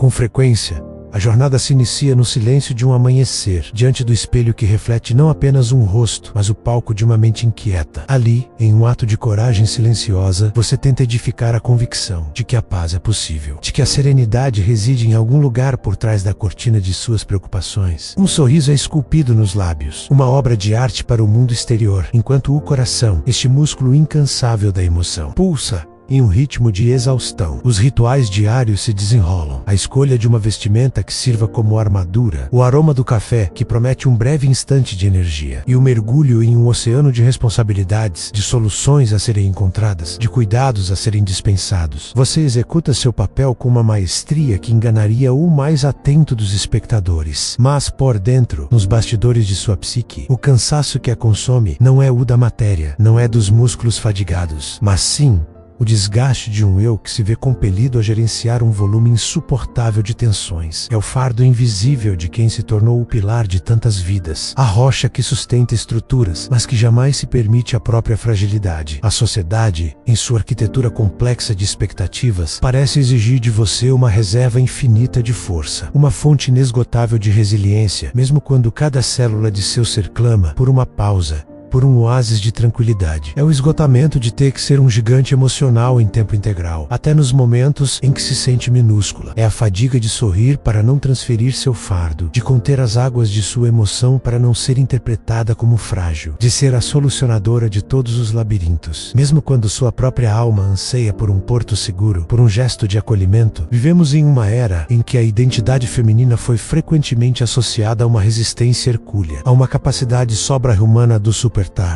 Com frequência, a jornada se inicia no silêncio de um amanhecer, diante do espelho que reflete não apenas um rosto, mas o palco de uma mente inquieta. Ali, em um ato de coragem silenciosa, você tenta edificar a convicção de que a paz é possível, de que a serenidade reside em algum lugar por trás da cortina de suas preocupações. Um sorriso é esculpido nos lábios, uma obra de arte para o mundo exterior, enquanto o coração, este músculo incansável da emoção, pulsa em um ritmo de exaustão. Os rituais diários se desenrolam. A escolha de uma vestimenta que sirva como armadura, o aroma do café que promete um breve instante de energia, e o mergulho em um oceano de responsabilidades, de soluções a serem encontradas, de cuidados a serem dispensados. Você executa seu papel com uma maestria que enganaria o mais atento dos espectadores. Mas por dentro, nos bastidores de sua psique, o cansaço que a consome não é o da matéria, não é dos músculos fadigados, mas sim o desgaste de um eu que se vê compelido a gerenciar um volume insuportável de tensões. É o fardo invisível de quem se tornou o pilar de tantas vidas. A rocha que sustenta estruturas, mas que jamais se permite a própria fragilidade. A sociedade, em sua arquitetura complexa de expectativas, parece exigir de você uma reserva infinita de força, uma fonte inesgotável de resiliência, mesmo quando cada célula de seu ser clama por uma pausa, por um oásis de tranquilidade. É o esgotamento de ter que ser um gigante emocional em tempo integral, até nos momentos em que se sente minúscula. É a fadiga de sorrir para não transferir seu fardo, de conter as águas de sua emoção para não ser interpretada como frágil, de ser a solucionadora de todos os labirintos. Mesmo quando sua própria alma anseia por um porto seguro, por um gesto de acolhimento, vivemos em uma era em que a identidade feminina foi frequentemente associada a uma resistência hercúlea, a uma capacidade sobra-humana do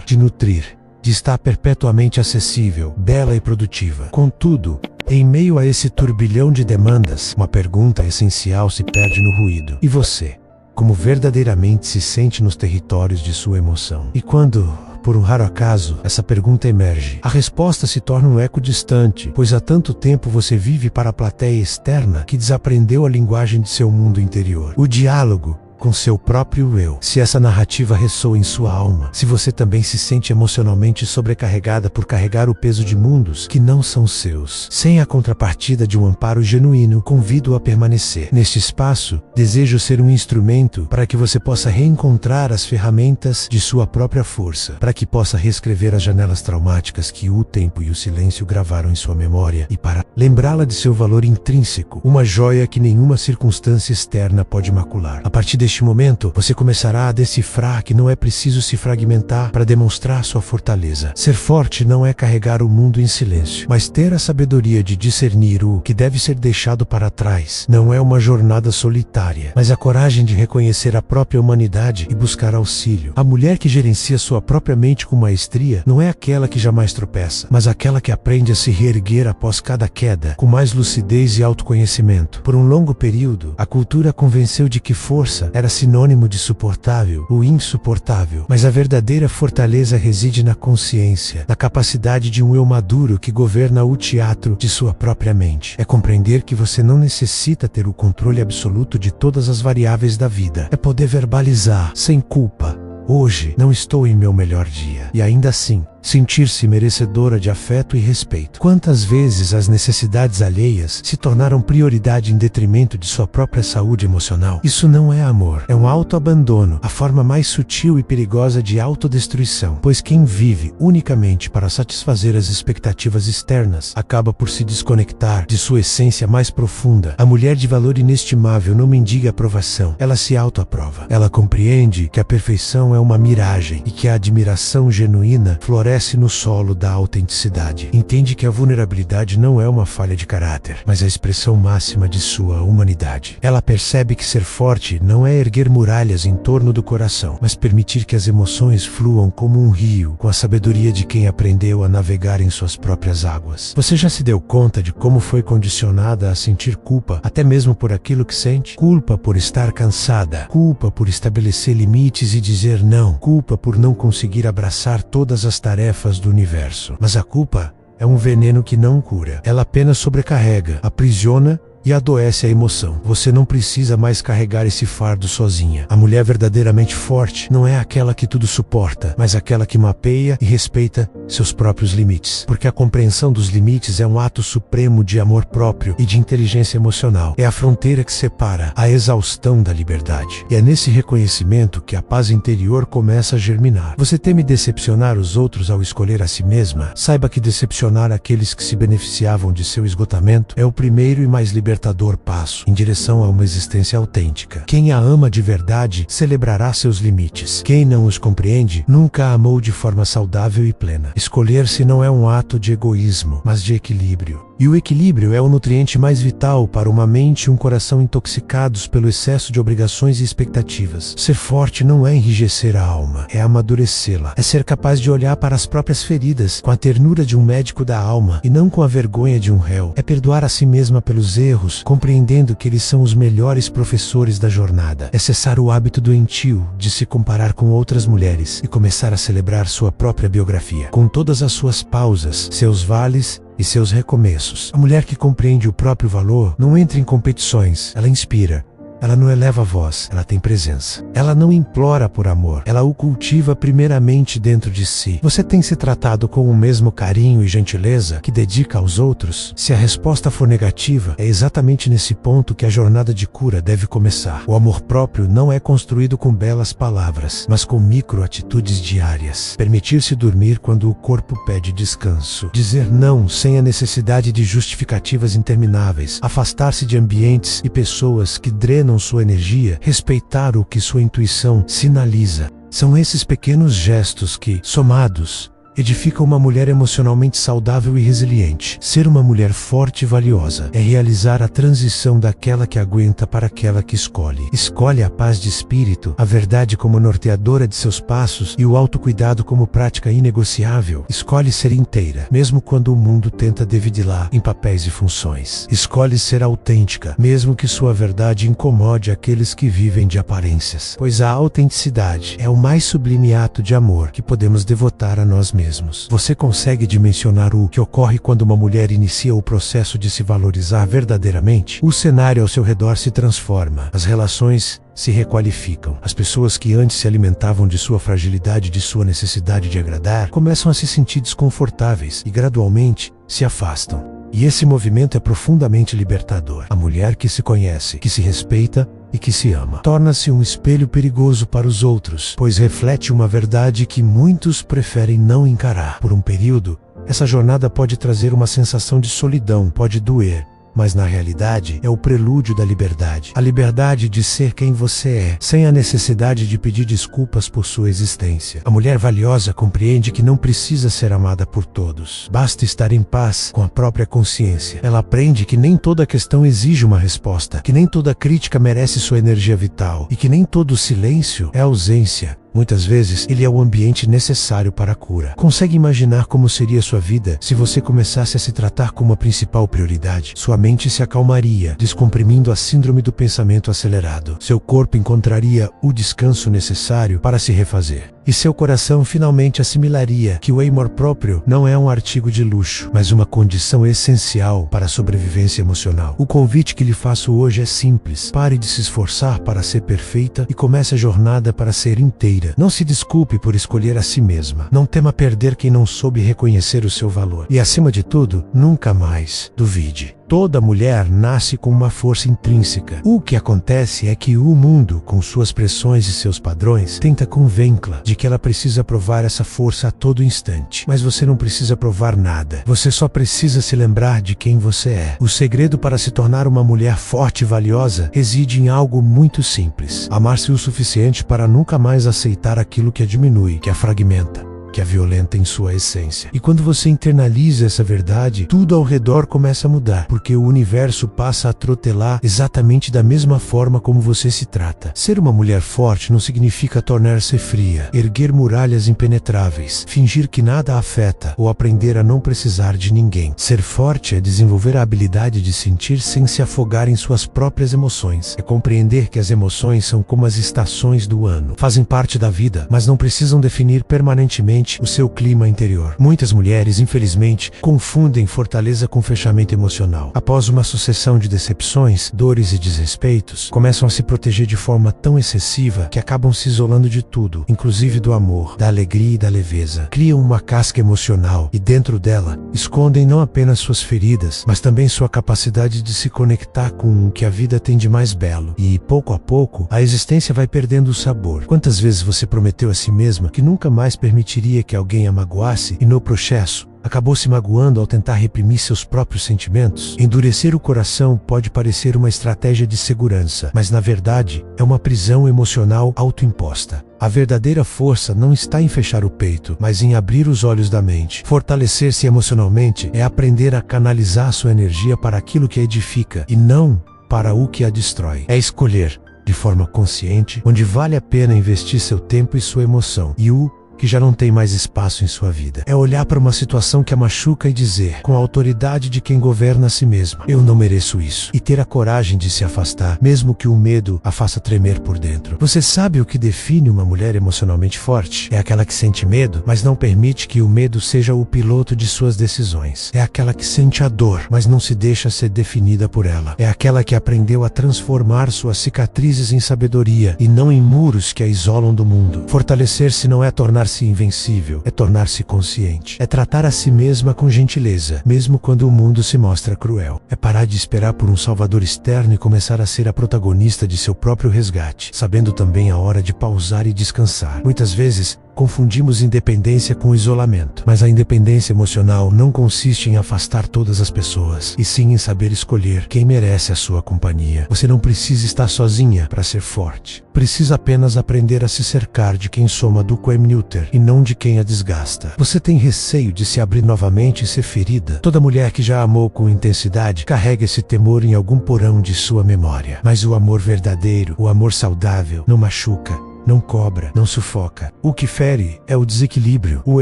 de nutrir, de estar perpetuamente acessível, bela e produtiva. Contudo, em meio a esse turbilhão de demandas, uma pergunta essencial se perde no ruído. E você? Como verdadeiramente se sente nos territórios de sua emoção? E quando, por um raro acaso, essa pergunta emerge, a resposta se torna um eco distante, pois há tanto tempo você vive para a plateia externa que desaprendeu a linguagem de seu mundo interior. O diálogo com seu próprio eu. Se essa narrativa ressoa em sua alma, se você também se sente emocionalmente sobrecarregada por carregar o peso de mundos que não são seus, sem a contrapartida de um amparo genuíno, convido-o a permanecer. Neste espaço, desejo ser um instrumento para que você possa reencontrar as ferramentas de sua própria força, para que possa reescrever as janelas traumáticas que o tempo e o silêncio gravaram em sua memória e para lembrá-la de seu valor intrínseco, uma joia que nenhuma circunstância externa pode macular. A partir deste momento, você começará a decifrar que não é preciso se fragmentar para demonstrar sua fortaleza. Ser forte não é carregar o mundo em silêncio, mas ter a sabedoria de discernir o que deve ser deixado para trás. Não é uma jornada solitária, mas a coragem de reconhecer a própria humanidade e buscar auxílio. A mulher que gerencia sua própria mente com maestria não é aquela que jamais tropeça, mas aquela que aprende a se reerguer após cada queda, com mais lucidez e autoconhecimento. Por um longo período, a cultura convenceu de que força era sinônimo de suportável ou insuportável, mas a verdadeira fortaleza reside na consciência, na capacidade de um eu maduro que governa o teatro de sua própria mente. É compreender que você não necessita ter o controle absoluto de todas as variáveis da vida. É poder verbalizar, sem culpa: hoje não estou em meu melhor dia. E ainda assim, sentir-se merecedora de afeto e respeito. Quantas vezes as necessidades alheias se tornaram prioridade em detrimento de sua própria saúde emocional? Isso não é amor, é um autoabandono, a forma mais sutil e perigosa de autodestruição, pois quem vive unicamente para satisfazer as expectativas externas acaba por se desconectar de sua essência mais profunda. A mulher de valor inestimável não mendiga aprovação, ela se autoaprova. Ela compreende que a perfeição é uma miragem e que a admiração genuína floresce no solo da autenticidade. Entende que a vulnerabilidade não é uma falha de caráter, mas a expressão máxima de sua humanidade. Ela percebe que ser forte não é erguer muralhas em torno do coração, mas permitir que as emoções fluam como um rio, com a sabedoria de quem aprendeu a navegar em suas próprias águas. Você já se deu conta de como foi condicionada a sentir culpa, até mesmo por aquilo que sente? Culpa por estar cansada, culpa por estabelecer limites e dizer não, culpa por não conseguir abraçar todas as tarefas do universo. Mas a culpa é um veneno que não cura. Ela apenas sobrecarrega, aprisiona e adoece a emoção. Você não precisa mais carregar esse fardo sozinha. A mulher verdadeiramente forte não é aquela que tudo suporta, mas aquela que mapeia e respeita seus próprios limites. Porque a compreensão dos limites é um ato supremo de amor próprio e de inteligência emocional. É a fronteira que separa a exaustão da liberdade. E é nesse reconhecimento que a paz interior começa a germinar. Você teme decepcionar os outros ao escolher a si mesma? Saiba que decepcionar aqueles que se beneficiavam de seu esgotamento é o primeiro e mais libertador passo em direção a uma existência autêntica. Quem a ama de verdade celebrará seus limites. Quem não os compreende nunca a amou de forma saudável e plena. Escolher-se não é um ato de egoísmo, mas de equilíbrio. E o equilíbrio é o nutriente mais vital para uma mente e um coração intoxicados pelo excesso de obrigações e expectativas. Ser forte não é enrijecer a alma, é amadurecê-la. É ser capaz de olhar para as próprias feridas com a ternura de um médico da alma e não com a vergonha de um réu. É perdoar a si mesma pelos erros, compreendendo que eles são os melhores professores da jornada. É cessar o hábito doentio de se comparar com outras mulheres e começar a celebrar sua própria biografia, com todas as suas pausas, seus vales e seus recomeços. A mulher que compreende o próprio valor não entra em competições, ela inspira. Ela não eleva a voz, ela tem presença. Ela não implora por amor, ela o cultiva primeiramente dentro de si. Você tem se tratado com o mesmo carinho e gentileza que dedica aos outros? Se a resposta for negativa, é exatamente nesse ponto que a jornada de cura deve começar. O amor próprio não é construído com belas palavras, mas com micro-atitudes diárias. Permitir-se dormir quando o corpo pede descanso. Dizer não sem a necessidade de justificativas intermináveis. Afastar-se de ambientes e pessoas que drenam sua energia, respeitar o que sua intuição sinaliza. São esses pequenos gestos que, somados, edificam uma mulher emocionalmente saudável e resiliente. Ser uma mulher forte e valiosa é realizar a transição daquela que aguenta para aquela que escolhe. Escolhe a paz de espírito, a verdade como norteadora de seus passos e o autocuidado como prática inegociável. Escolhe ser inteira, mesmo quando o mundo tenta dividir-la em papéis e funções. Escolhe ser autêntica, mesmo que sua verdade incomode aqueles que vivem de aparências. Pois a autenticidade é o mais sublime ato de amor que podemos devotar a nós mesmos. Você consegue dimensionar o que ocorre quando uma mulher inicia o processo de se valorizar verdadeiramente? O cenário ao seu redor se transforma, as relações se requalificam. As pessoas que antes se alimentavam de sua fragilidade, de sua necessidade de agradar, começam a se sentir desconfortáveis e gradualmente se afastam. E esse movimento é profundamente libertador. A mulher que se conhece, que se respeita e que se ama, torna-se um espelho perigoso para os outros, pois reflete uma verdade que muitos preferem não encarar. Por um período, essa jornada pode trazer uma sensação de solidão, pode doer, mas na realidade é o prelúdio da liberdade. A liberdade de ser quem você é, sem a necessidade de pedir desculpas por sua existência. A mulher valiosa compreende que não precisa ser amada por todos. Basta estar em paz com a própria consciência. Ela aprende que nem toda questão exige uma resposta, que nem toda crítica merece sua energia vital e que nem todo silêncio é ausência. Muitas vezes, ele é o ambiente necessário para a cura. Consegue imaginar como seria sua vida se você começasse a se tratar como a principal prioridade? Sua mente se acalmaria, descomprimindo a síndrome do pensamento acelerado. Seu corpo encontraria o descanso necessário para se refazer. E seu coração finalmente assimilaria que o amor próprio não é um artigo de luxo, mas uma condição essencial para a sobrevivência emocional. O convite que lhe faço hoje é simples. Pare de se esforçar para ser perfeita e comece a jornada para ser inteira. Não se desculpe por escolher a si mesma. Não tema perder quem não soube reconhecer o seu valor. E acima de tudo, nunca mais duvide. Toda mulher nasce com uma força intrínseca. O que acontece é que o mundo, com suas pressões e seus padrões, tenta convencê-la de que ela precisa provar essa força a todo instante. Mas você não precisa provar nada. Você só precisa se lembrar de quem você é. O segredo para se tornar uma mulher forte e valiosa reside em algo muito simples. Amar-se o suficiente para nunca mais aceitar aquilo que a diminui, que a fragmenta, que a violenta em sua essência. E quando você internaliza essa verdade, tudo ao redor começa a mudar, porque o universo passa a trotelar exatamente da mesma forma como você se trata. Ser uma mulher forte não significa tornar-se fria, erguer muralhas impenetráveis, fingir que nada a afeta ou aprender a não precisar de ninguém. Ser forte é desenvolver a habilidade de sentir sem se afogar em suas próprias emoções. É compreender que as emoções são como as estações do ano. Fazem parte da vida, mas não precisam definir permanentemente simplesmente o seu clima interior. Muitas mulheres, infelizmente, confundem fortaleza com fechamento emocional. Após uma sucessão de decepções, dores e desrespeitos, começam a se proteger de forma tão excessiva que acabam se isolando de tudo, inclusive do amor, da alegria e da leveza. Criam uma casca emocional e dentro dela escondem não apenas suas feridas, mas também sua capacidade de se conectar com o que a vida tem de mais belo. E, pouco a pouco, a existência vai perdendo o sabor. Quantas vezes você prometeu a si mesma que nunca mais permitiria que alguém a magoasse e, no processo, acabou se magoando ao tentar reprimir seus próprios sentimentos? Endurecer o coração pode parecer uma estratégia de segurança, mas na verdade é uma prisão emocional autoimposta. A verdadeira força não está em fechar o peito, mas em abrir os olhos da mente. Fortalecer-se emocionalmente é aprender a canalizar sua energia para aquilo que a edifica e não para o que a destrói. É escolher, de forma consciente, onde vale a pena investir seu tempo e sua emoção, e o que já não tem mais espaço em sua vida. É olhar para uma situação que a machuca e dizer, com a autoridade de quem governa a si mesmo: eu não mereço isso. E ter a coragem de se afastar, mesmo que o medo a faça tremer por dentro. Você sabe o que define uma mulher emocionalmente forte? É aquela que sente medo, mas não permite que o medo seja o piloto de suas decisões. É aquela que sente a dor, mas não se deixa ser definida por ela. É aquela que aprendeu a transformar suas cicatrizes em sabedoria e não em muros que a isolam do mundo. Fortalecer-se não é tornar-se invencível, é tornar-se consciente. É tratar a si mesma com gentileza, mesmo quando o mundo se mostra cruel. É parar de esperar por um salvador externo e começar a ser a protagonista de seu próprio resgate, sabendo também a hora de pausar e descansar. Muitas vezes, confundimos independência com isolamento, mas a independência emocional não consiste em afastar todas as pessoas, e sim em saber escolher quem merece a sua companhia. Você não precisa estar sozinha para ser forte. Precisa apenas aprender a se cercar de quem soma do coemnúter e não de quem a desgasta. Você tem receio de se abrir novamente e ser ferida? Toda mulher que já amou com intensidade carrega esse temor em algum porão de sua memória. Mas o amor verdadeiro, o amor saudável, não machuca, não cobra, não sufoca. O que fere é o desequilíbrio, o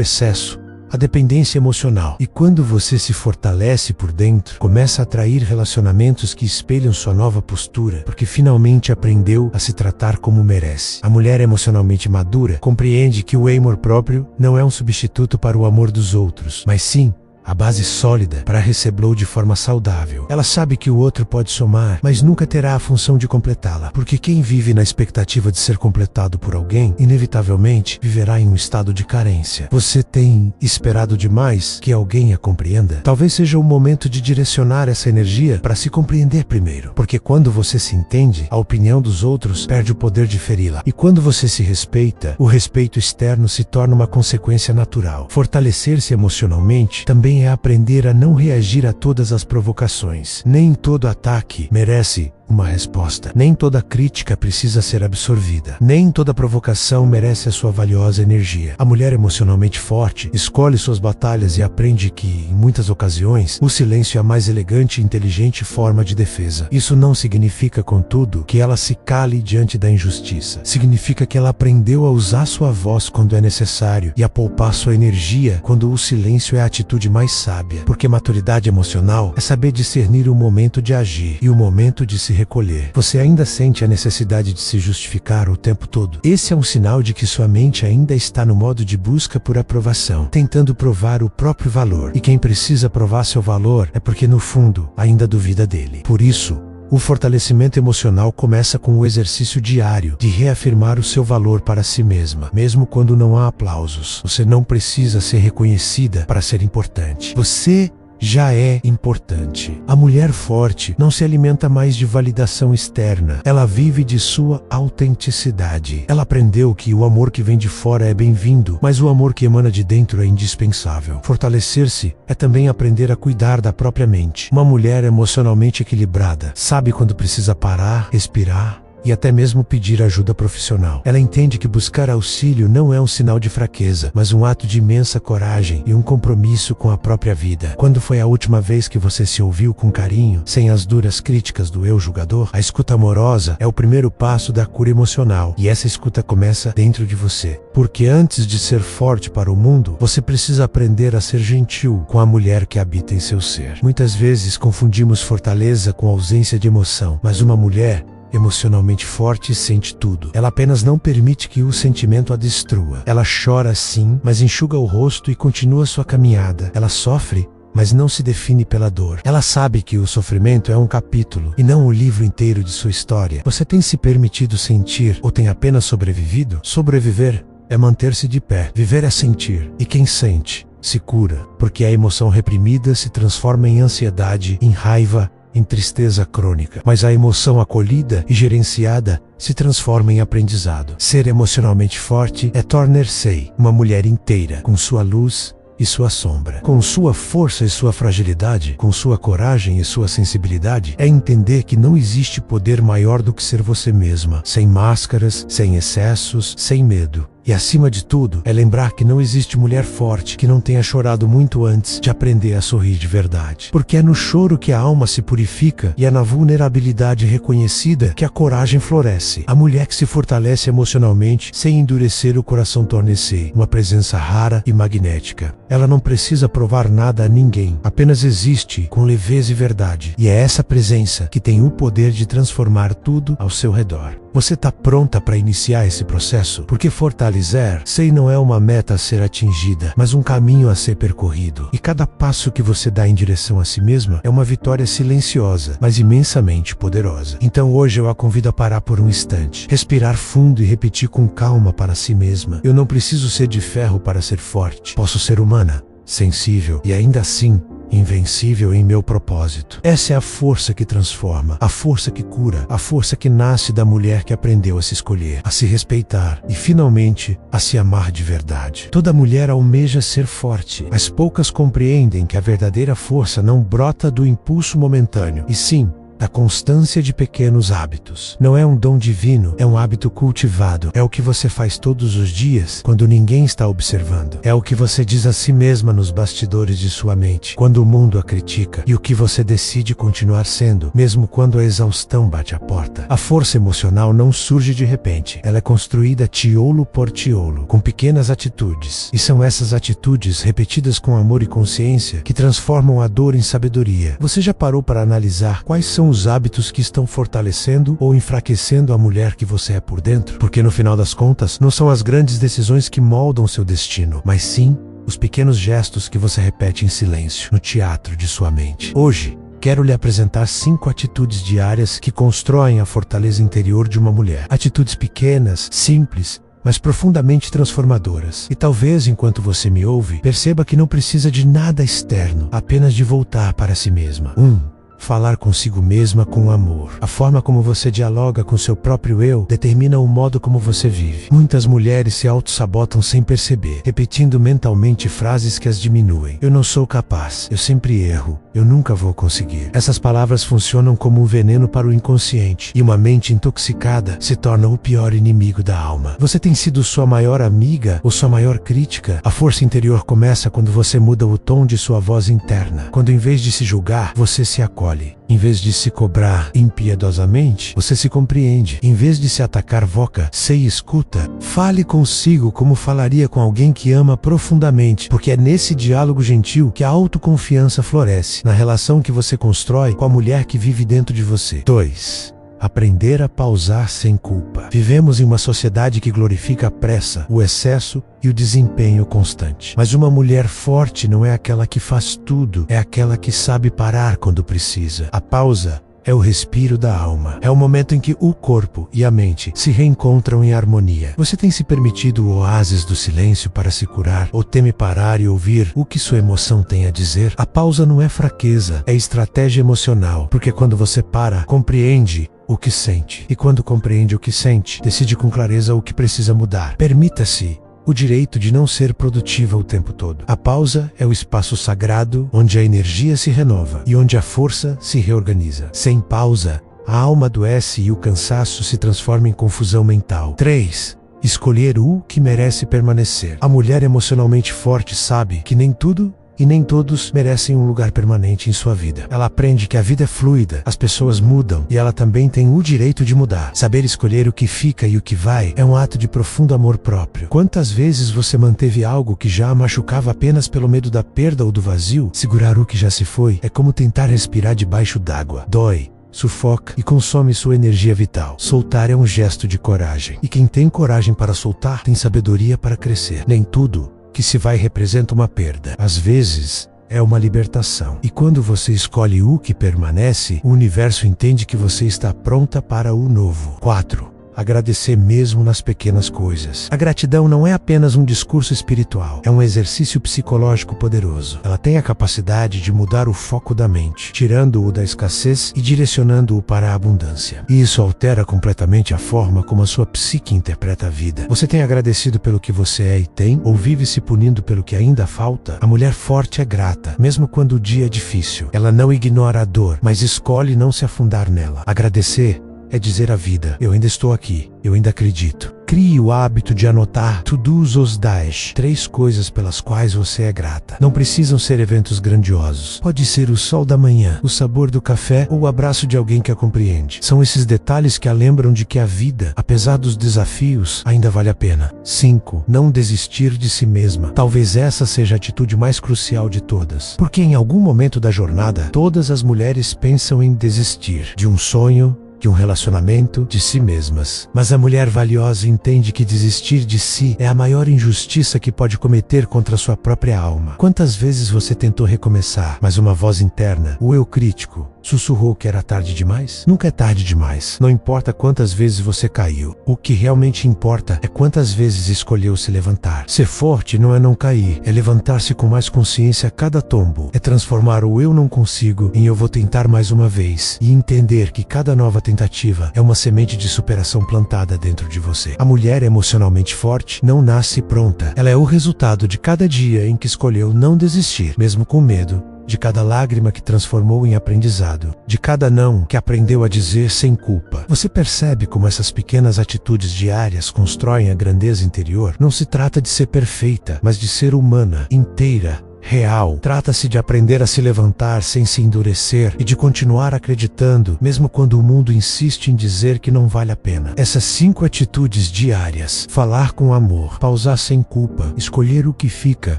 excesso, a dependência emocional. E quando você se fortalece por dentro, começa a atrair relacionamentos que espelham sua nova postura, porque finalmente aprendeu a se tratar como merece. A mulher emocionalmente madura compreende que o amor próprio não é um substituto para o amor dos outros, mas sim a base sólida para recebê-lo de forma saudável. Ela sabe que o outro pode somar, mas nunca terá a função de completá-la, porque quem vive na expectativa de ser completado por alguém, inevitavelmente viverá em um estado de carência. Você tem esperado demais que alguém a compreenda? Talvez seja o momento de direcionar essa energia para se compreender primeiro, porque quando você se entende, a opinião dos outros perde o poder de feri-la. E quando você se respeita, o respeito externo se torna uma consequência natural. Fortalecer-se emocionalmente também é aprender a não reagir a todas as provocações. Nem todo ataque merece uma resposta. Nem toda crítica precisa ser absorvida. Nem toda provocação merece a sua valiosa energia. A mulher emocionalmente forte escolhe suas batalhas e aprende que, em muitas ocasiões, o silêncio é a mais elegante e inteligente forma de defesa. Isso não significa, contudo, que ela se cale diante da injustiça. Significa que ela aprendeu a usar sua voz quando é necessário e a poupar sua energia quando o silêncio é a atitude mais sábia. Porque maturidade emocional é saber discernir o momento de agir e o momento de se recolher. Você ainda sente a necessidade de se justificar o tempo todo? Esse é um sinal de que sua mente ainda está no modo de busca por aprovação, tentando provar o próprio valor. E quem precisa provar seu valor é porque, no fundo, ainda duvida dele. Por isso, o fortalecimento emocional começa com o exercício diário de reafirmar o seu valor para si mesma, mesmo quando não há aplausos. Você não precisa ser reconhecida para ser importante. Você já é importante. A mulher forte não se alimenta mais de validação externa. Ela vive de sua autenticidade. Ela aprendeu que o amor que vem de fora é bem-vindo, mas o amor que emana de dentro é indispensável. Fortalecer-se é também aprender a cuidar da própria mente. Uma mulher emocionalmente equilibrada sabe quando precisa parar, respirar e até mesmo pedir ajuda profissional. Ela entende que buscar auxílio não é um sinal de fraqueza, mas um ato de imensa coragem e um compromisso com a própria vida. Quando foi a última vez que você se ouviu com carinho, sem as duras críticas do eu julgador? A escuta amorosa é o primeiro passo da cura emocional, e essa escuta começa dentro de você. Porque antes de ser forte para o mundo, você precisa aprender a ser gentil com a mulher que habita em seu ser. Muitas vezes confundimos fortaleza com ausência de emoção, mas uma mulher emocionalmente forte, sente tudo. Ela apenas não permite que o sentimento a destrua. Ela chora sim, mas enxuga o rosto e continua sua caminhada. Ela sofre, mas não se define pela dor. Ela sabe que o sofrimento é um capítulo e não o livro inteiro de sua história. Você tem se permitido sentir ou tem apenas sobrevivido? Sobreviver é manter-se de pé. Viver é sentir. E quem sente, se cura, porque a emoção reprimida se transforma em ansiedade, em raiva, em tristeza crônica. Mas a emoção acolhida e gerenciada se transforma em aprendizado. Ser emocionalmente forte é tornar-se uma mulher inteira, com sua luz e sua sombra, com sua força e sua fragilidade, com sua coragem e sua sensibilidade. É entender que não existe poder maior do que ser você mesma, sem máscaras, sem excessos, sem medo. E acima de tudo, é lembrar que não existe mulher forte que não tenha chorado muito antes de aprender a sorrir de verdade. Porque é no choro que a alma se purifica e é na vulnerabilidade reconhecida que a coragem floresce. A mulher que se fortalece emocionalmente, sem endurecer o coração, torna-se uma presença rara e magnética. Ela não precisa provar nada a ninguém, apenas existe com leveza e verdade. E é essa presença que tem o poder de transformar tudo ao seu redor. Você está pronta para iniciar esse processo? Porque fortalecer-se não é uma meta a ser atingida, mas um caminho a ser percorrido. E cada passo que você dá em direção a si mesma é uma vitória silenciosa, mas imensamente poderosa. Então hoje eu a convido a parar por um instante, respirar fundo e repetir com calma para si mesma: eu não preciso ser de ferro para ser forte. Posso ser humana, sensível e ainda assim invencível em meu propósito. Essa é a força que transforma, a força que cura, a força que nasce da mulher que aprendeu a se escolher, a se respeitar e finalmente a se amar de verdade. Toda mulher almeja ser forte, mas poucas compreendem que a verdadeira força não brota do impulso momentâneo, e sim da constância de pequenos hábitos. Não é um dom divino, é um hábito cultivado. É o que você faz todos os dias, quando ninguém está observando. É o que você diz a si mesma nos bastidores de sua mente, quando o mundo a critica. E o que você decide continuar sendo, mesmo quando a exaustão bate à porta. A força emocional não surge de repente. Ela é construída tiolo por tiolo, com pequenas atitudes. E são essas atitudes, repetidas com amor e consciência, que transformam a dor em sabedoria. Você já parou para analisar quais são os hábitos que estão fortalecendo ou enfraquecendo a mulher que você é por dentro? Porque no final das contas, não são as grandes decisões que moldam seu destino, mas sim os pequenos gestos que você repete em silêncio, no teatro de sua mente. Hoje, quero lhe apresentar 5 atitudes diárias que constroem a fortaleza interior de uma mulher. Atitudes pequenas, simples, mas profundamente transformadoras. E talvez, enquanto você me ouve, perceba que não precisa de nada externo, apenas de voltar para si mesma. 1. Falar consigo mesma com amor. A forma como você dialoga com seu próprio eu determina o modo como você vive. Muitas mulheres se auto-sabotam sem perceber, repetindo mentalmente frases que as diminuem. Eu não sou capaz, eu sempre erro, eu nunca vou conseguir. Essas palavras funcionam como um veneno para o inconsciente, e uma mente intoxicada se torna o pior inimigo da alma. Você tem sido sua maior amiga ou sua maior crítica? A força interior começa quando você muda o tom de sua voz interna. Quando, em vez de se julgar, você se acolhe. Em vez de se cobrar impiedosamente, você se compreende. Em vez de se atacar, você escuta. Fale consigo como falaria com alguém que ama profundamente, porque é nesse diálogo gentil que a autoconfiança floresce, na relação que você constrói com a mulher que vive dentro de você. 2. Aprender a pausar sem culpa. Vivemos em uma sociedade que glorifica a pressa, o excesso e o desempenho constante. Mas uma mulher forte não é aquela que faz tudo, é aquela que sabe parar quando precisa. A pausa é o respiro da alma. É o momento em que o corpo e a mente se reencontram em harmonia. Você tem se permitido o oásis do silêncio para se curar? Ou teme parar e ouvir o que sua emoção tem a dizer? A pausa não é fraqueza, é estratégia emocional. Porque quando você para, compreende o que sente. E quando compreende o que sente, decide com clareza o que precisa mudar. Permita-se o direito de não ser produtiva o tempo todo. A pausa é o espaço sagrado onde a energia se renova e onde a força se reorganiza. Sem pausa, a alma adoece e o cansaço se transforma em confusão mental. 3. Escolher o que merece permanecer. A mulher emocionalmente forte sabe que nem tudo e nem todos merecem um lugar permanente em sua vida. Ela aprende que a vida é fluida, as pessoas mudam e ela também tem o direito de mudar. Saber escolher o que fica e o que vai é um ato de profundo amor próprio. Quantas vezes você manteve algo que já a machucava apenas pelo medo da perda ou do vazio? Segurar o que já se foi é como tentar respirar debaixo d'água. Dói, sufoca e consome sua energia vital. Soltar é um gesto de coragem. E quem tem coragem para soltar, tem sabedoria para crescer. Nem tudo que se vai representa uma perda. Às vezes, é uma libertação. E quando você escolhe o que permanece, o universo entende que você está pronta para o novo. 4. Agradecer mesmo nas pequenas coisas. A gratidão não é apenas um discurso espiritual, é um exercício psicológico poderoso. Ela tem a capacidade de mudar o foco da mente, tirando-o da escassez e direcionando-o para a abundância. E isso altera completamente a forma como a sua psique interpreta a vida. Você tem agradecido pelo que você é e tem, ou vive se punindo pelo que ainda falta? A mulher forte é grata, mesmo quando o dia é difícil. Ela não ignora a dor, mas escolhe não se afundar nela. Agradecer é dizer à vida: eu ainda estou aqui, eu ainda acredito. Crie o hábito de anotar to-dos os dash, 3 coisas pelas quais você é grata. Não precisam ser eventos grandiosos. Pode ser o sol da manhã, o sabor do café ou o abraço de alguém que a compreende. São esses detalhes que a lembram de que a vida, apesar dos desafios, ainda vale a pena. 5. Não desistir de si mesma. Talvez essa seja a atitude mais crucial de todas. Porque em algum momento da jornada, todas as mulheres pensam em desistir de um sonho, de um relacionamento, de si mesmas. Mas a mulher valiosa entende que desistir de si é a maior injustiça que pode cometer contra sua própria alma. Quantas vezes você tentou recomeçar, mas uma voz interna, o eu crítico, sussurrou que era tarde demais? Nunca é tarde demais. Não importa quantas vezes você caiu. O que realmente importa é quantas vezes escolheu se levantar. Ser forte não é não cair, é levantar-se com mais consciência a cada tombo. É transformar o eu não consigo em eu vou tentar mais uma vez. E entender que cada nova tentativa é uma semente de superação plantada dentro de você. A mulher emocionalmente forte não nasce pronta. Ela é o resultado de cada dia em que escolheu não desistir, mesmo com medo, de cada lágrima que transformou em aprendizado, de cada não que aprendeu a dizer sem culpa. Você percebe como essas pequenas atitudes diárias constroem a grandeza interior? Não se trata de ser perfeita, mas de ser humana, inteira, real. Trata-se de aprender a se levantar sem se endurecer e de continuar acreditando, mesmo quando o mundo insiste em dizer que não vale a pena. Essas 5 atitudes diárias: falar com amor, pausar sem culpa, escolher o que fica,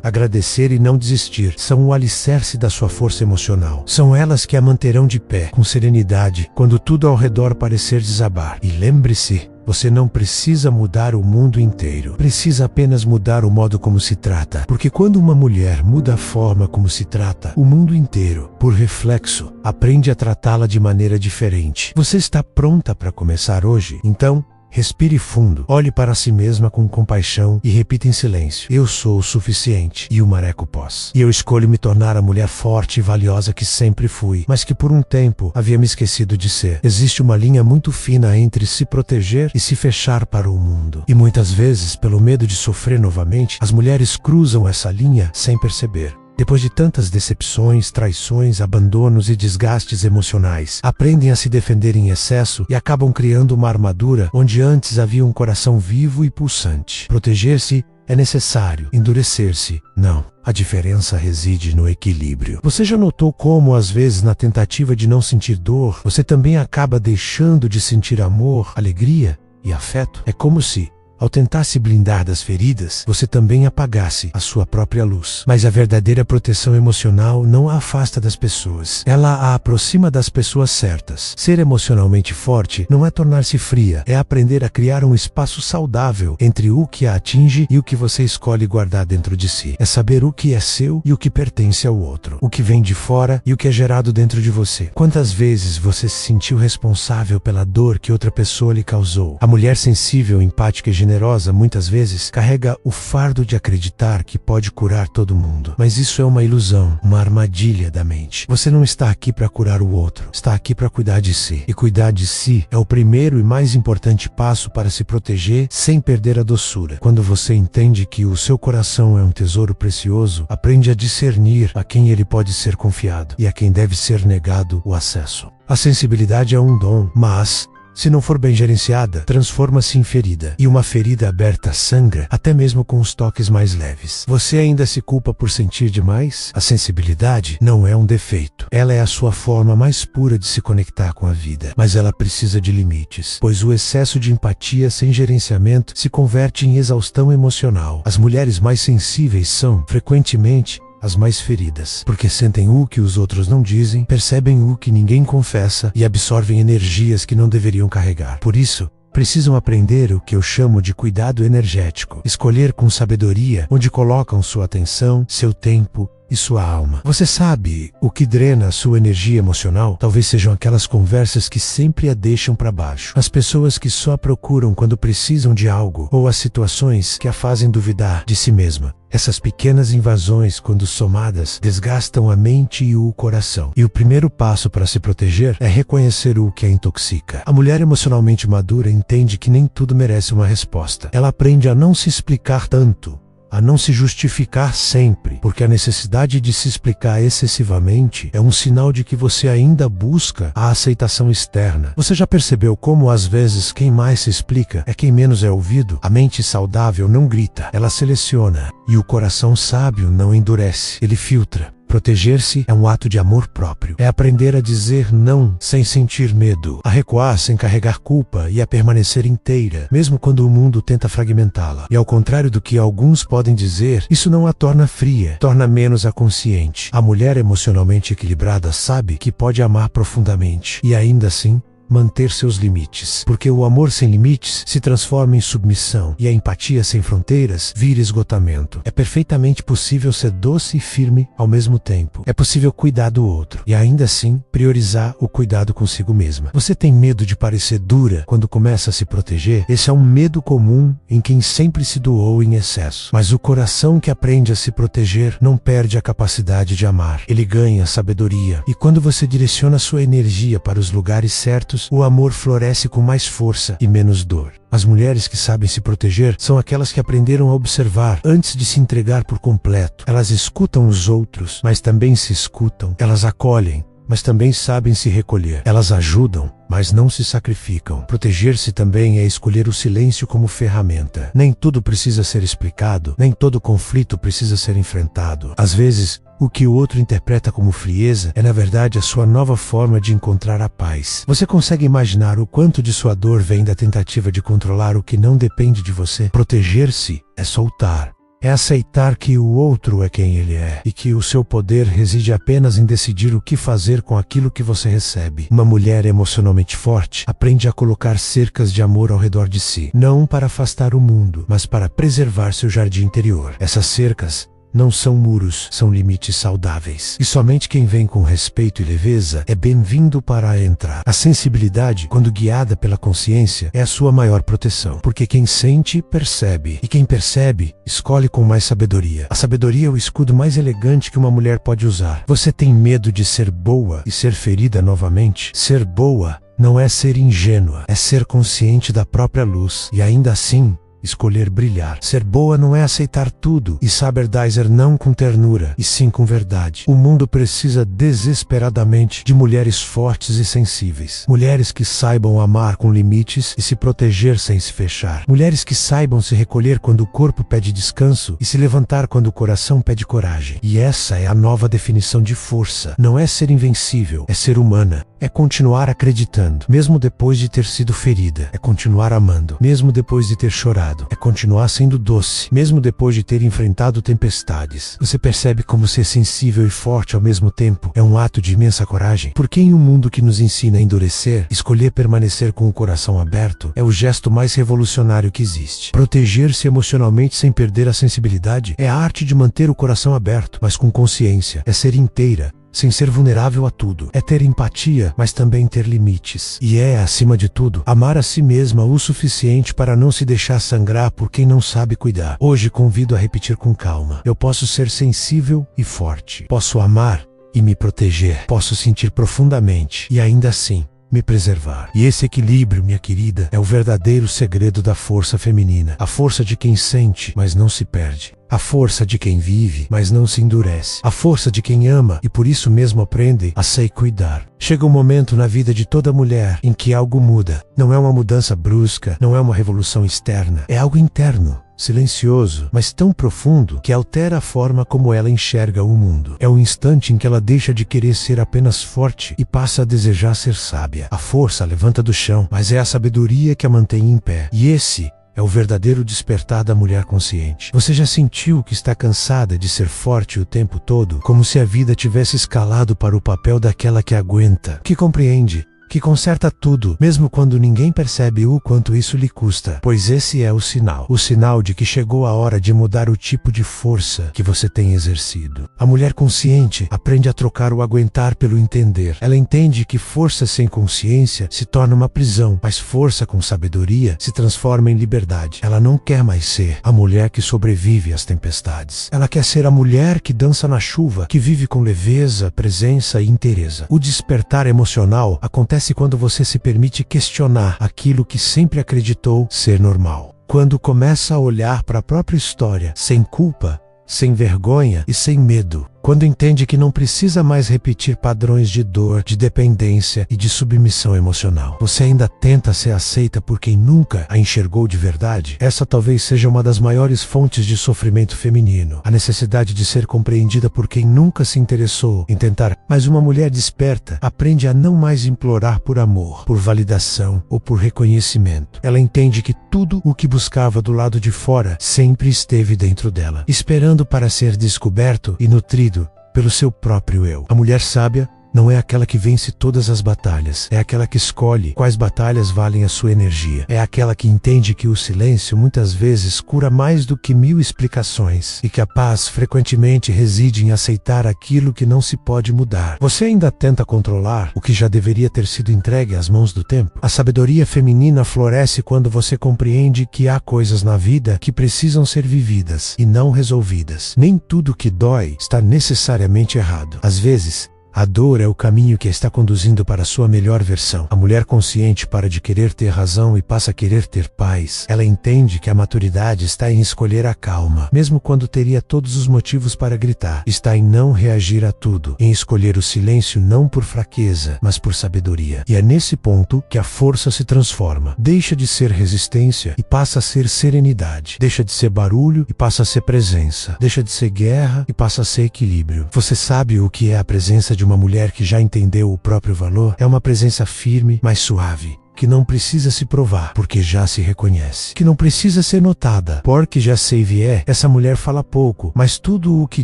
agradecer e não desistir, são o alicerce da sua força emocional. São elas que a manterão de pé, com serenidade, quando tudo ao redor parecer desabar. E lembre-se, você não precisa mudar o mundo inteiro. Precisa apenas mudar o modo como se trata. Porque quando uma mulher muda a forma como se trata, o mundo inteiro, por reflexo, aprende a tratá-la de maneira diferente. Você está pronta para começar hoje? Então, respire fundo, olhe para si mesma com compaixão e repita em silêncio: eu sou o suficiente e o Mareco Pós. E eu escolho me tornar a mulher forte e valiosa que sempre fui, mas que por um tempo havia me esquecido de ser. Existe uma linha muito fina entre se proteger e se fechar para o mundo. E muitas vezes, pelo medo de sofrer novamente, as mulheres cruzam essa linha sem perceber. Depois de tantas decepções, traições, abandonos e desgastes emocionais, aprendem a se defender em excesso e acabam criando uma armadura onde antes havia um coração vivo e pulsante. Proteger-se é necessário, endurecer-se, não. A diferença reside no equilíbrio. Você já notou como, às vezes, na tentativa de não sentir dor, você também acaba deixando de sentir amor, alegria e afeto? É como se, ao tentar se blindar das feridas, você também apagasse a sua própria luz. Mas a verdadeira proteção emocional não a afasta das pessoas. Ela a aproxima das pessoas certas. Ser emocionalmente forte não é tornar-se fria, é aprender a criar um espaço saudável entre o que a atinge e o que você escolhe guardar dentro de si. É saber o que é seu e o que pertence ao outro. O que vem de fora e o que é gerado dentro de você. Quantas vezes você se sentiu responsável pela dor que outra pessoa lhe causou? A mulher sensível, empática e generosa muitas vezes carrega o fardo de acreditar que pode curar todo mundo. Mas isso é uma ilusão, uma armadilha da mente. Você não está aqui para curar o outro, está aqui para cuidar de si. E cuidar de si é o primeiro e mais importante passo para se proteger sem perder a doçura. Quando você entende que o seu coração é um tesouro precioso, aprende a discernir a quem ele pode ser confiado e a quem deve ser negado o acesso. A sensibilidade é um dom, mas se não for bem gerenciada, transforma-se em ferida. E uma ferida aberta sangra, até mesmo com os toques mais leves. Você ainda se culpa por sentir demais? A sensibilidade não é um defeito. Ela é a sua forma mais pura de se conectar com a vida. Mas ela precisa de limites, pois o excesso de empatia sem gerenciamento se converte em exaustão emocional. As mulheres mais sensíveis são, frequentemente, as mais feridas, porque sentem o que os outros não dizem, percebem o que ninguém confessa e absorvem energias que não deveriam carregar. Por isso, precisam aprender o que eu chamo de cuidado energético, escolher com sabedoria onde colocam sua atenção, seu tempo e sua alma. Você sabe o que drena a sua energia emocional? Talvez sejam aquelas conversas que sempre a deixam para baixo, as pessoas que só a procuram quando precisam de algo, ou as situações que a fazem duvidar de si mesma. Essas pequenas invasões, quando somadas, desgastam a mente e o coração. E o primeiro passo para se proteger é reconhecer o que a intoxica. A mulher emocionalmente madura entende que nem tudo merece uma resposta. Ela aprende a não se explicar tanto, a não se justificar sempre, porque a necessidade de se explicar excessivamente é um sinal de que você ainda busca a aceitação externa. Você já percebeu como às vezes quem mais se explica é quem menos é ouvido? A mente saudável não grita, ela seleciona, e o coração sábio não endurece, ele filtra. Proteger-se é um ato de amor próprio. É aprender a dizer não sem sentir medo, a recuar sem carregar culpa e a permanecer inteira, mesmo quando o mundo tenta fragmentá-la. E ao contrário do que alguns podem dizer, isso não a torna fria, torna menos a consciente. A mulher emocionalmente equilibrada sabe que pode amar profundamente e ainda assim manter seus limites, porque o amor sem limites se transforma em submissão e a empatia sem fronteiras vira esgotamento. É perfeitamente possível ser doce e firme ao mesmo tempo. É possível cuidar do outro e ainda assim priorizar o cuidado consigo mesma. Você tem medo de parecer dura quando começa a se proteger? Esse é um medo comum em quem sempre se doou em excesso. Mas o coração que aprende a se proteger não perde a capacidade de amar. Ele ganha sabedoria. E quando você direciona sua energia para os lugares certos, o amor floresce com mais força e menos dor. As mulheres que sabem se proteger são aquelas que aprenderam a observar antes de se entregar por completo. Elas escutam os outros, mas também se escutam. Elas acolhem, mas também sabem se recolher. Elas ajudam, mas não se sacrificam. Proteger-se também é escolher o silêncio como ferramenta. Nem tudo precisa ser explicado, nem todo conflito precisa ser enfrentado. Às vezes, o que o outro interpreta como frieza é na verdade a sua nova forma de encontrar a paz. Você consegue imaginar o quanto de sua dor vem da tentativa de controlar o que não depende de você? Proteger-se é soltar. É aceitar que o outro é quem ele é e que o seu poder reside apenas em decidir o que fazer com aquilo que você recebe. Uma mulher emocionalmente forte aprende a colocar cercas de amor ao redor de si, não para afastar o mundo, mas para preservar seu jardim interior. Essas cercas não são muros, são limites saudáveis. E somente quem vem com respeito e leveza é bem-vindo para entrar. A sensibilidade, quando guiada pela consciência, é a sua maior proteção. Porque quem sente, percebe. E quem percebe, escolhe com mais sabedoria. A sabedoria é o escudo mais elegante que uma mulher pode usar. Você tem medo de ser boa e ser ferida novamente? Ser boa não é ser ingênua, é ser consciente da própria luz. E ainda assim, escolher brilhar. Ser boa não é aceitar tudo e saber dizer não com ternura, e sim com verdade. O mundo precisa desesperadamente de mulheres fortes e sensíveis. Mulheres que saibam amar com limites e se proteger sem se fechar. Mulheres que saibam se recolher quando o corpo pede descanso e se levantar quando o coração pede coragem. E essa é a nova definição de força. Não é ser invencível, é ser humana. É continuar acreditando, mesmo depois de ter sido ferida. É continuar amando, mesmo depois de ter chorado. É continuar sendo doce, mesmo depois de ter enfrentado tempestades. Você percebe como ser sensível e forte ao mesmo tempo é um ato de imensa coragem? Porque em um mundo que nos ensina a endurecer, escolher permanecer com o coração aberto é o gesto mais revolucionário que existe. Proteger-se emocionalmente sem perder a sensibilidade é a arte de manter o coração aberto, mas com consciência. É ser inteira, sem ser vulnerável a tudo. É ter empatia, mas também ter limites. E é, acima de tudo, amar a si mesma o suficiente para não se deixar sangrar por quem não sabe cuidar. Hoje convido a repetir com calma. Eu posso ser sensível e forte. Posso amar e me proteger. Posso sentir profundamente e ainda assim me preservar. E esse equilíbrio, minha querida, é o verdadeiro segredo da força feminina. A força de quem sente, mas não se perde. A força de quem vive, mas não se endurece. A força de quem ama e por isso mesmo aprende a se cuidar. Chega um momento na vida de toda mulher em que algo muda. Não é uma mudança brusca, não é uma revolução externa. É algo interno, silencioso, mas tão profundo que altera a forma como ela enxerga o mundo. É o instante em que ela deixa de querer ser apenas forte e passa a desejar ser sábia. A força a levanta do chão, mas é a sabedoria que a mantém em pé. E esse é o verdadeiro despertar da mulher consciente. Você já sentiu que está cansada de ser forte o tempo todo, como se a vida tivesse escalado para o papel daquela que aguenta, que compreende, que conserta tudo, mesmo quando ninguém percebe o quanto isso lhe custa? Pois esse é o sinal de que chegou a hora de mudar o tipo de força que você tem exercido. A mulher consciente aprende a trocar o aguentar pelo entender. Ela entende que força sem consciência se torna uma prisão, mas força com sabedoria se transforma em liberdade. Ela não quer mais ser a mulher que sobrevive às tempestades. Ela quer ser a mulher que dança na chuva, que vive com leveza, presença e inteireza. O despertar emocional acontece quando você se permite questionar aquilo que sempre acreditou ser normal. Quando começa a olhar para a própria história sem culpa, sem vergonha e sem medo. Quando entende que não precisa mais repetir padrões de dor, de dependência e de submissão emocional. Você ainda tenta ser aceita por quem nunca a enxergou de verdade? Essa talvez seja uma das maiores fontes de sofrimento feminino. A necessidade de ser compreendida por quem nunca se interessou em tentar. Mas uma mulher desperta aprende a não mais implorar por amor, por validação ou por reconhecimento. Ela entende que tudo o que buscava do lado de fora sempre esteve dentro dela, esperando para ser descoberto e nutrido pelo seu próprio eu. A mulher sábia não é aquela que vence todas as batalhas, é aquela que escolhe quais batalhas valem a sua energia. É aquela que entende que o silêncio muitas vezes cura mais do que 1000 explicações e que a paz frequentemente reside em aceitar aquilo que não se pode mudar. Você ainda tenta controlar o que já deveria ter sido entregue às mãos do tempo? A sabedoria feminina floresce quando você compreende que há coisas na vida que precisam ser vividas e não resolvidas. Nem tudo que dói está necessariamente errado. Às vezes, a dor é o caminho que está conduzindo para a sua melhor versão. A mulher consciente para de querer ter razão e passa a querer ter paz. Ela entende que a maturidade está em escolher a calma, mesmo quando teria todos os motivos para gritar. Está em não reagir a tudo, em escolher o silêncio não por fraqueza, mas por sabedoria. E é nesse ponto que a força se transforma. Deixa de ser resistência e passa a ser serenidade. Deixa de ser barulho e passa a ser presença. Deixa de ser guerra e passa a ser equilíbrio. Você sabe o que é a presença de uma mulher que já entendeu o próprio valor? É uma presença firme, mas suave, que não precisa se provar, porque já se reconhece, que não precisa ser notada, porque já sei vier. Essa mulher fala pouco, mas tudo o que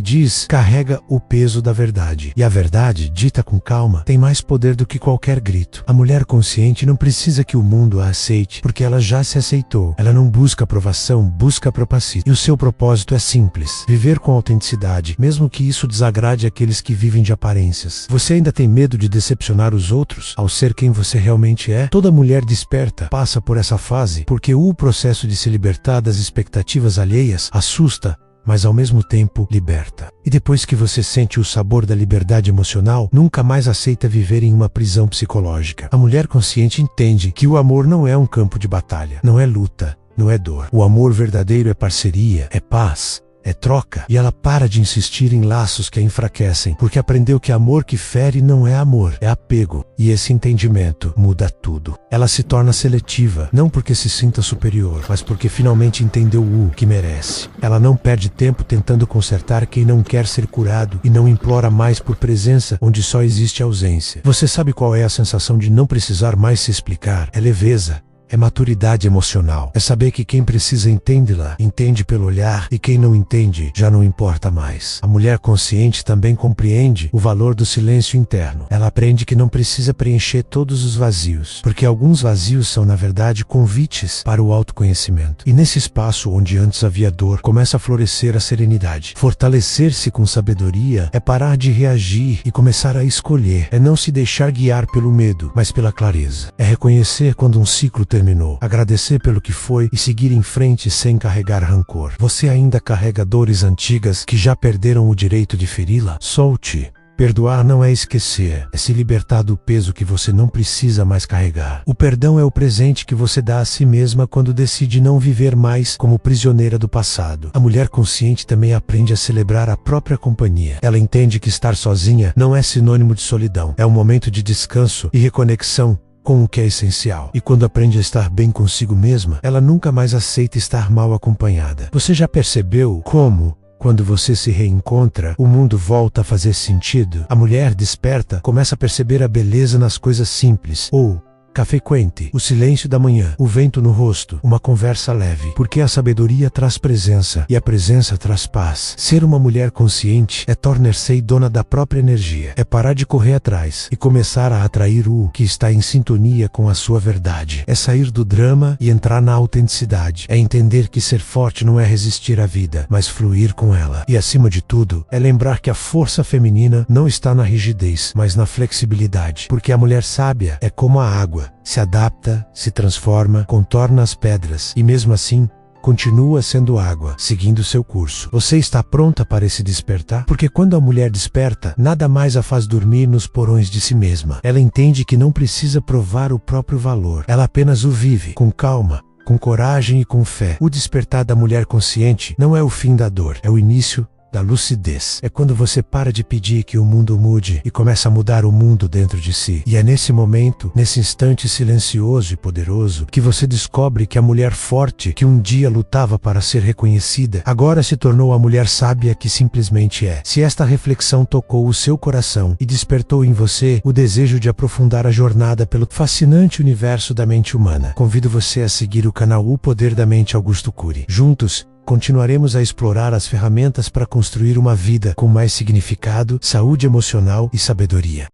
diz carrega o peso da verdade. E a verdade, dita com calma, tem mais poder do que qualquer grito. A mulher consciente não precisa que o mundo a aceite, porque ela já se aceitou. Ela não busca aprovação, busca propósito. E o seu propósito é simples: viver com autenticidade, mesmo que isso desagrade aqueles que vivem de aparências. Você ainda tem medo de decepcionar os outros ao ser quem você realmente é? Toda mulher desperta passa por essa fase, porque o processo de se libertar das expectativas alheias assusta, mas ao mesmo tempo liberta. E depois que você sente o sabor da liberdade emocional, nunca mais aceita viver em uma prisão psicológica. A mulher consciente entende que o amor não é um campo de batalha, não é luta, não é dor. O amor verdadeiro é parceria, é paz, é troca. E ela para de insistir em laços que a enfraquecem, porque aprendeu que amor que fere não é amor, é apego. E esse entendimento muda tudo. Ela se torna seletiva, não porque se sinta superior, mas porque finalmente entendeu o que merece. Ela não perde tempo tentando consertar quem não quer ser curado e não implora mais por presença onde só existe ausência. Você sabe qual é a sensação de não precisar mais se explicar? É leveza. É maturidade emocional. É saber que quem precisa entende-la, entende pelo olhar, e quem não entende já não importa mais. A mulher consciente também compreende o valor do silêncio interno. Ela aprende que não precisa preencher todos os vazios, porque alguns vazios são na verdade convites para o autoconhecimento. E nesse espaço onde antes havia dor, começa a florescer a serenidade. Fortalecer-se com sabedoria é parar de reagir e começar a escolher. É não se deixar guiar pelo medo, mas pela clareza. É reconhecer quando um ciclo terminou, agradecer pelo que foi e seguir em frente sem carregar rancor. Você ainda carrega dores antigas que já perderam o direito de feri-la? Solte. Perdoar não é esquecer, é se libertar do peso que você não precisa mais carregar. O perdão é o presente que você dá a si mesma quando decide não viver mais como prisioneira do passado. A mulher consciente também aprende a celebrar a própria companhia. Ela entende que estar sozinha não é sinônimo de solidão, é um momento de descanso e reconexão com o que é essencial. E quando aprende a estar bem consigo mesma, ela nunca mais aceita estar mal acompanhada. Você já percebeu como, quando você se reencontra, o mundo volta a fazer sentido? A mulher desperta começa a perceber a beleza nas coisas simples, ou café quente, o silêncio da manhã, o vento no rosto, uma conversa leve, porque a sabedoria traz presença e a presença traz paz. Ser uma mulher consciente é tornar-se dona da própria energia, é parar de correr atrás e começar a atrair o que está em sintonia com a sua verdade, é sair do drama e entrar na autenticidade, é entender que ser forte não é resistir à vida, mas fluir com ela, e acima de tudo, é lembrar que a força feminina não está na rigidez, mas na flexibilidade, porque a mulher sábia é como a água, se adapta, se transforma, contorna as pedras e mesmo assim continua sendo água, seguindo seu curso. Você está pronta para esse despertar? Porque quando a mulher desperta, nada mais a faz dormir nos porões de si mesma. Ela entende que não precisa provar o próprio valor, ela apenas o vive, com calma, com coragem e com fé. O despertar da mulher consciente não é o fim da dor, é o início da lucidez. É quando você para de pedir que o mundo mude e começa a mudar o mundo dentro de si. E é nesse momento, nesse instante silencioso e poderoso, que você descobre que a mulher forte, que um dia lutava para ser reconhecida, agora se tornou a mulher sábia que simplesmente é. Se esta reflexão tocou o seu coração e despertou em você o desejo de aprofundar a jornada pelo fascinante universo da mente humana, convido você a seguir o canal O Poder da Mente Augusto Cury. Juntos, continuaremos a explorar as ferramentas para construir uma vida com mais significado, saúde emocional e sabedoria.